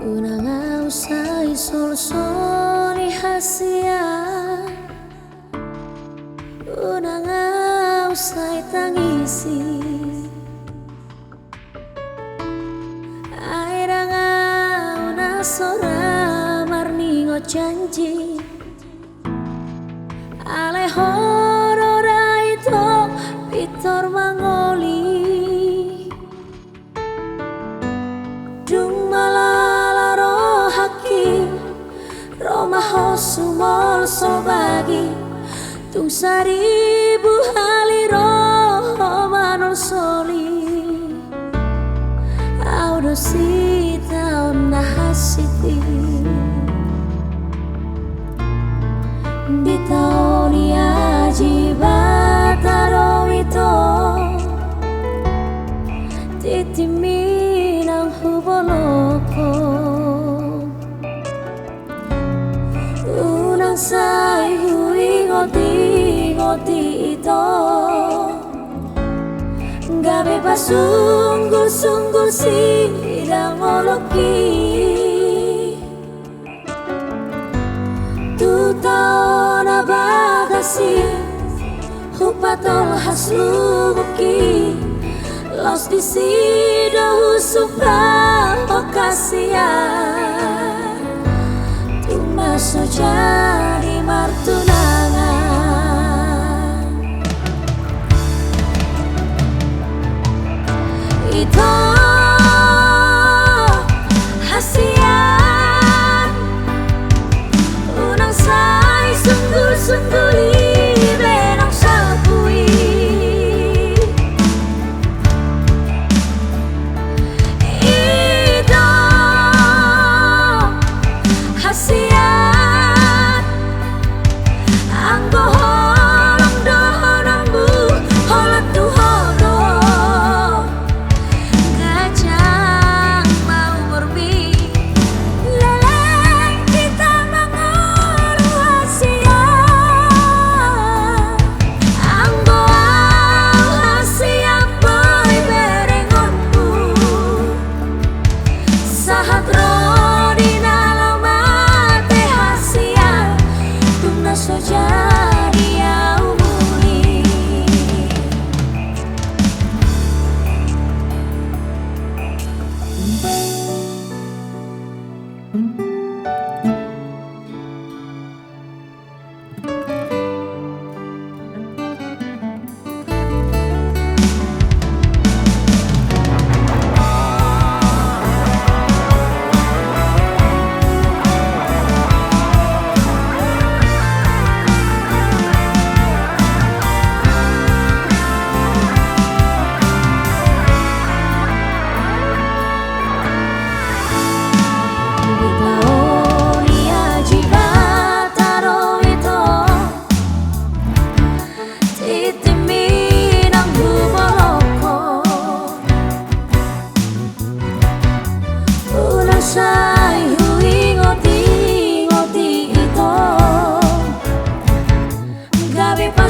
Unang usay solsoni hasia, unang usay tangisi, airanga una sora marningo janji, ale horora itu pitor mangoli, dung malala rohaki, romaho sumol sobagi, tung seribu haliro manon soli, audo sita onna hasiti, bitaoni aji bataro ito, titimi nang huboloko, unang say hui ngoti ito, gabi pa sunggul sidang oloki, tu taon na bagasi, hupatol haslubuki, los di sido husupra okasia, tu masuk jadi martunangan, itu hasian, unang say sunggul-sungguli benang sapui, itu hasian, anggo holong dohonambu holat tuhono, gajang mau berbi, leleng kita menguru hasian, anggo hasian boy berengonmu, sahat rodi nalamate hasian, tuna sojadi aumuli. Bitaoni aji bataro ito, titimi nang buboloko, unang say hui ngoti ito, gabi pa